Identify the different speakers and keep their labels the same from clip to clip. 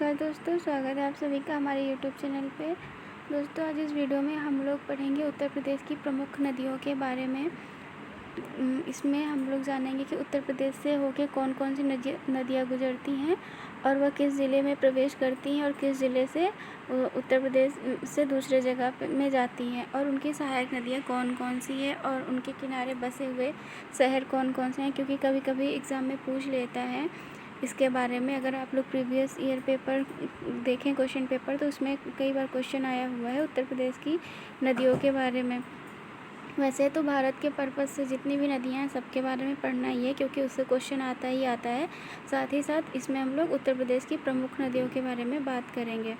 Speaker 1: नमस्कार दोस्तों, स्वागत है आप सभी का हमारे यूट्यूब चैनल पे। दोस्तों, आज इस वीडियो में हम लोग पढ़ेंगे उत्तर प्रदेश की प्रमुख नदियों के बारे में। इसमें हम लोग जानेंगे कि उत्तर प्रदेश से होके कौन कौन सी नदियाँ गुजरती हैं और वह किस ज़िले में प्रवेश करती हैं और किस ज़िले से उत्तर प्रदेश से दूसरे जगह में जाती हैं, और उनकी सहायक नदियाँ कौन कौन सी है और उनके किनारे बसे हुए शहर कौन कौन से हैं, क्योंकि कभी कभी एग्ज़ाम में पूछ लेता है इसके बारे में। अगर आप लोग प्रीवियस ईयर पेपर देखें, क्वेश्चन पेपर, तो उसमें कई बार क्वेश्चन आया हुआ है उत्तर प्रदेश की नदियों के बारे में। वैसे तो भारत के पर्पज़ से जितनी भी नदियाँ हैं सबके बारे में पढ़ना ही है, क्योंकि उससे क्वेश्चन आता ही आता है। साथ ही साथ इसमें हम लोग उत्तर प्रदेश की प्रमुख नदियों के बारे में बात करेंगे।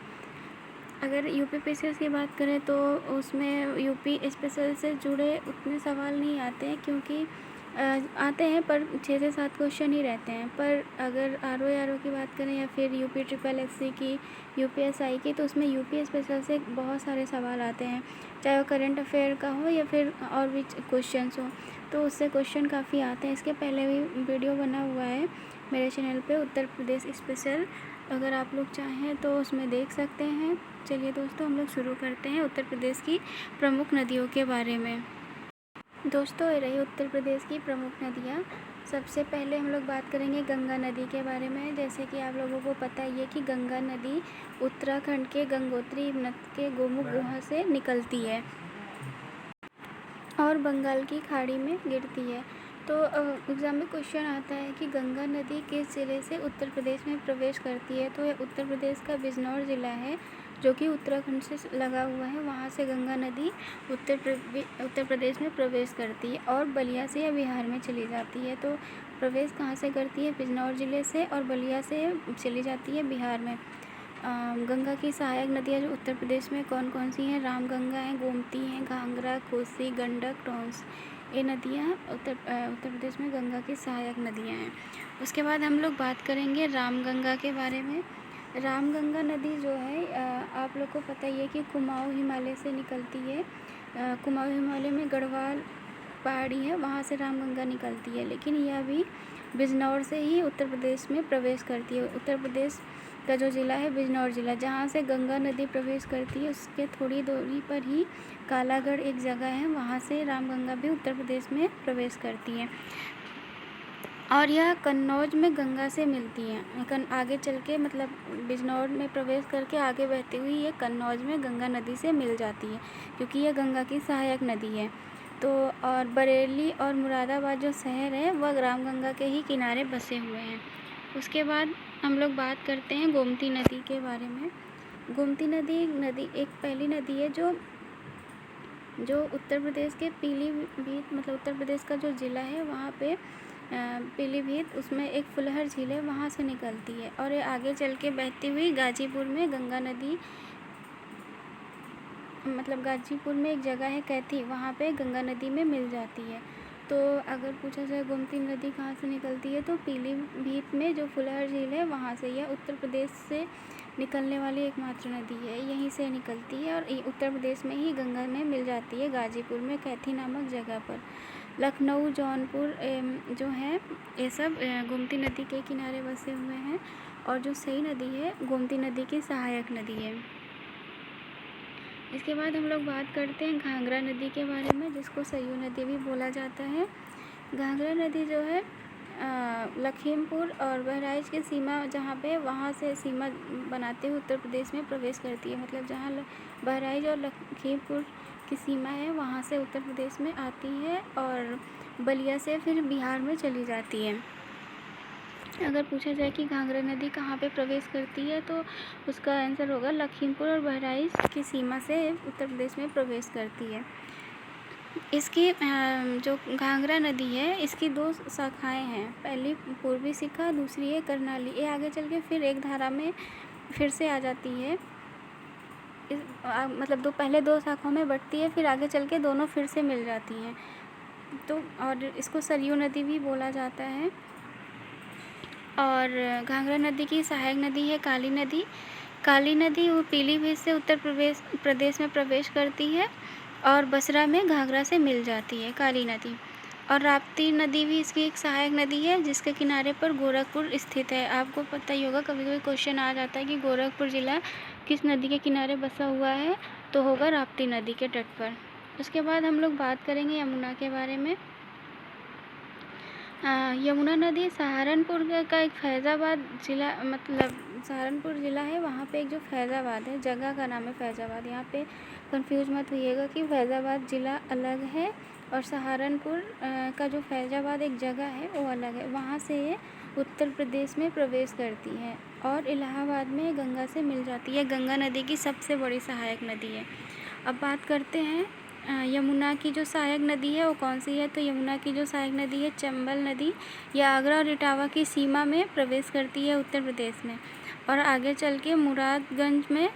Speaker 1: अगर यूपीपीसीएस की बात करें तो उसमें यूपी स्पेशल से जुड़े उतने सवाल नहीं आते हैं, क्योंकि आते हैं पर 6 से 7 क्वेश्चन ही रहते हैं। पर अगर आरओ की बात करें या फिर यूपी ट्रिपल एससी की, यूपीएसआई की, तो उसमें यूपी स्पेशल से बहुत सारे सवाल आते हैं, चाहे वो करंट अफेयर का हो या फिर और भी क्वेश्चंस हो, तो उससे क्वेश्चन काफ़ी आते हैं। इसके पहले भी वीडियो बना हुआ है मेरे चैनल पे उत्तर प्रदेश स्पेशल, अगर आप लोग चाहें तो उसमें देख सकते हैं। चलिए दोस्तों, हम लोग शुरू करते हैं उत्तर प्रदेश की प्रमुख नदियों के बारे में। दोस्तों, ये रही उत्तर प्रदेश की प्रमुख नदियाँ। सबसे पहले हम लोग बात करेंगे गंगा नदी के बारे में। जैसे कि आप लोगों को पता ही है कि गंगा नदी उत्तराखंड के गंगोत्री नद के गोमुख गुहा से निकलती है और बंगाल की खाड़ी में गिरती है। तो एग्ज़ाम में क्वेश्चन आता है कि गंगा नदी किस ज़िले से उत्तर प्रदेश में प्रवेश करती है, तो यह उत्तर प्रदेश का बिजनौर ज़िला है, जो कि उत्तराखंड से लगा हुआ है। वहाँ से गंगा नदी उत्तर प्रदेश में प्रवेश करती है और बलिया से या बिहार में चली जाती है। तो प्रवेश कहाँ से करती है? बिजनौर ज़िले से, और बलिया से चली जाती है बिहार में। गंगा की सहायक नदियाँ जो उत्तर प्रदेश में कौन कौन सी हैं? रामगंगा है, गोमती हैं, घाघरा, कोसी, गंडक, टोंस। ये नदियाँ उत्तर प्रदेश में गंगा की सहायक नदियाँ हैं। उसके बाद हम लोग बात करेंगे रामगंगा के बारे में। रामगंगा नदी जो है, आप लोग को पता ही है कि कुमाऊँ हिमालय से निकलती है। कुमाऊँ हिमालय में गढ़वाल पहाड़ी है, वहाँ से रामगंगा निकलती है, लेकिन यह भी बिजनौर से ही उत्तर प्रदेश में प्रवेश करती है। उत्तर प्रदेश का जो ज़िला है बिजनौर ज़िला, जहाँ से गंगा नदी प्रवेश करती है, उसके थोड़ी दूरी पर ही कालागढ़ एक जगह है, वहाँ से रामगंगा भी उत्तर प्रदेश में प्रवेश करती है और यह कन्नौज में गंगा से मिलती हैं। आगे चल के मतलब बिजनौर में प्रवेश करके आगे बहती हुई ये कन्नौज में गंगा नदी से मिल जाती है, क्योंकि यह गंगा की सहायक नदी है। तो और बरेली और मुरादाबाद जो शहर है वह रामगंगा के ही किनारे बसे हुए हैं। उसके बाद हम लोग बात करते हैं गोमती नदी के बारे में। गोमती नदी एक पहली नदी है जो उत्तर प्रदेश के पीलीभीत, मतलब उत्तर प्रदेश का जो ज़िला है वहाँ पे पीलीभीत, उसमें एक फुलहर झील है, वहाँ से निकलती है और ये आगे चल के बहती हुई गाजीपुर में गंगा नदी, मतलब गाजीपुर में एक जगह है कैथी, वहाँ पे गंगा नदी में मिल जाती है। तो अगर पूछा जाए गोमती नदी कहाँ से निकलती है, तो पीलीभीत में जो फुलहर झील है वहाँ से। यह उत्तर प्रदेश से निकलने वाली एकमात्र नदी है, यहीं से निकलती है और उत्तर प्रदेश में ही गंगा में मिल जाती है, गाजीपुर में कैथी नामक जगह पर। लखनऊ, जौनपुर जो है, ये सब गोमती नदी के किनारे बसे हुए हैं, और जो सही नदी है गोमती नदी की सहायक नदी है। इसके बाद हम लोग बात करते हैं घाघरा नदी के बारे में, जिसको सरयू नदी भी बोला जाता है। घाघरा नदी जो है लखीमपुर और बहराइच की सीमा जहाँ पे, वहाँ से सीमा बनाते हुए उत्तर प्रदेश में प्रवेश करती है। मतलब जहाँ बहराइच और लखीमपुर की सीमा है वहाँ से उत्तर प्रदेश में आती है और बलिया से फिर बिहार में चली जाती है। अगर पूछा जाए कि घाघरा नदी कहाँ पे प्रवेश करती है, तो उसका आंसर होगा लखीमपुर और बहराइच की सीमा से उत्तर प्रदेश में प्रवेश करती है। इसकी जो घाघरा नदी है, इसकी 2 शाखाएं हैं, पहली पूर्वी शिखा, दूसरी है करनाली। ये आगे चल के फिर एक धारा में फिर से आ जाती है। मतलब पहले 2 शाखाओं में बढ़ती है, फिर आगे चल के दोनों फिर से मिल जाती हैं। तो और इसको सरयू नदी भी बोला जाता है। और घाघरा नदी की सहायक नदी है काली नदी। काली नदी वो पीलीभीत से उत्तर प्रदेश में प्रवेश करती है और बसरा में घाघरा से मिल जाती है काली नदी। और राप्ती नदी भी इसकी एक सहायक नदी है जिसके किनारे पर गोरखपुर स्थित है। आपको पता ही होगा, कभी कभी क्वेश्चन आ जाता है कि गोरखपुर ज़िला किस नदी के किनारे बसा हुआ है, तो होगा राप्ती नदी के तट पर। उसके बाद हम लोग बात करेंगे यमुना के बारे में। यमुना नदी सहारनपुर का एक फैज़ाबाद ज़िला, मतलब सहारनपुर ज़िला है, वहाँ पे एक जो फैज़ाबाद है, जगह का नाम है फैज़ाबाद। यहाँ पे कंफ्यूज मत होइएगा कि फैज़ाबाद ज़िला अलग है और सहारनपुर का जो फैज़ाबाद एक जगह है वो अलग है। वहाँ से ये उत्तर प्रदेश में प्रवेश करती है और इलाहाबाद में गंगा से मिल जाती है। गंगा नदी की सबसे बड़ी सहायक नदी है। अब बात करते हैं यमुना की जो सहायक नदी है वो कौन सी है। तो यमुना की जो सहायक नदी है चंबल नदी, या आगरा और इटावा की सीमा में प्रवेश करती है उत्तर प्रदेश में, और आगे चल के मुरादगंज में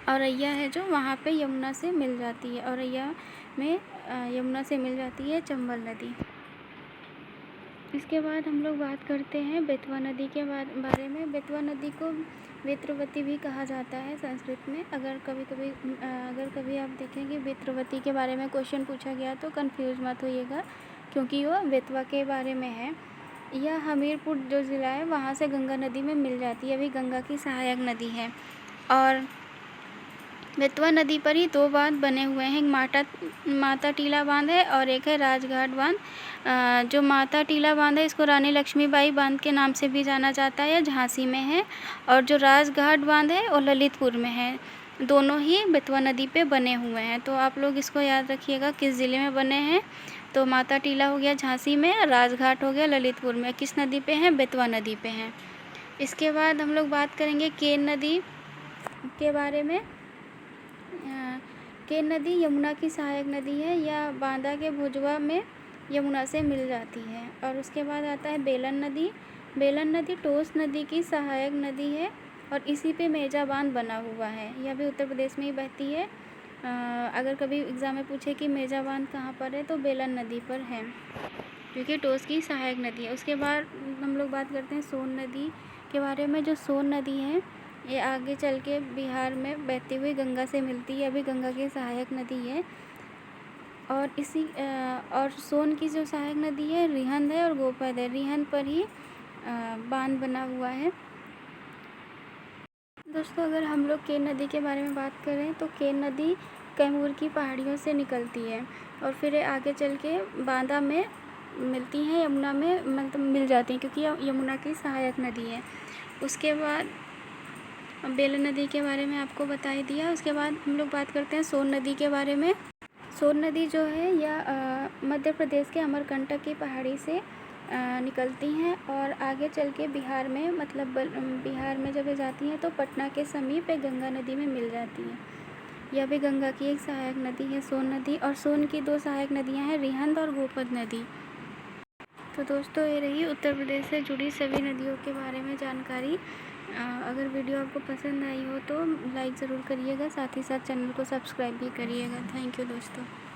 Speaker 1: औरैया है जो वहाँ पे यमुना से मिल जाती है। औरैया में यमुना से मिल जाती है चंबल नदी। इसके बाद हम लोग बात करते हैं बेतवा नदी के बारे में। बेतवा नदी को बेत्रवती भी कहा जाता है संस्कृत में। अगर कभी आप देखें कि बेत्रवती के बारे में क्वेश्चन पूछा गया तो कंफ्यूज मत होइएगा, क्योंकि वो बेतवा के बारे में है। यह हमीरपुर जो ज़िला है वहाँ से गंगा नदी में मिल जाती है, अभी गंगा की सहायक नदी है। और बेतवा नदी पर ही दो बांध बने हुए हैं, माता टीला बांध है और एक है राजघाट बांध। जो माता टीला बांध है इसको रानी लक्ष्मीबाई बांध के नाम से भी जाना जाता है, झांसी में है। और जो राजघाट बांध है वो ललितपुर में है। दोनों ही बेतवा नदी पे बने हुए हैं, तो आप लोग इसको याद रखिएगा किस ज़िले में बने हैं। तो माता टीला हो गया झांसी में, राजघाट हो गया ललितपुर में। किस नदी पे हैं? बेतवा नदी पे हैं। इसके बाद हम लोग बात करेंगे केन नदी के बारे में। केन नदी यमुना की सहायक नदी है, या बांदा के भुजवा में यमुना से मिल जाती है। और उसके बाद आता है बेलन नदी। बेलन नदी टोस नदी की सहायक नदी है और इसी पे मेजा बांध बना हुआ है। यह भी उत्तर प्रदेश में ही बहती है। अगर कभी एग्ज़ाम में पूछे कि मेजा बांध कहाँ पर है तो बेलन नदी पर है, क्योंकि टोस की सहायक नदी है। उसके बाद हम लोग बात करते हैं सोन नदी के बारे में। जो सोन नदी है ये आगे चल के बिहार में बहती हुई गंगा से मिलती है, अभी गंगा की सहायक नदी है। और सोन की जो सहायक नदी है रिहंद है और गोपद है। रिहंद पर ही बांध बना हुआ है। दोस्तों, अगर हम लोग केन नदी के बारे में बात करें तो केन नदी कैमूर की पहाड़ियों से निकलती है और फिर आगे चल के बांदा में मिलती हैं, यमुना में मतलब मिल जाती हैं, क्योंकि यमुना की सहायक नदी है। उसके बाद बेलन नदी के बारे में आपको बता ही दिया। उसके बाद हम लोग बात करते हैं सोन नदी के बारे में। सोन नदी जो है यह मध्य प्रदेश के अमरकंटक की पहाड़ी से निकलती हैं और आगे चल के बिहार में, मतलब बिहार में जब ये जाती हैं तो पटना के समीप एक गंगा नदी में मिल जाती हैं। यह भी गंगा की एक सहायक नदी है सोन नदी। और सोन की दो सहायक नदियां हैं, रिहंद और गोपद नदी। तो दोस्तों, ये रही उत्तर प्रदेश से जुड़ी सभी नदियों के बारे में जानकारी। अगर वीडियो आपको पसंद आई हो तो लाइक ज़रूर करिएगा, साथ ही साथ चैनल को सब्सक्राइब भी करिएगा। थैंक यू दोस्तों।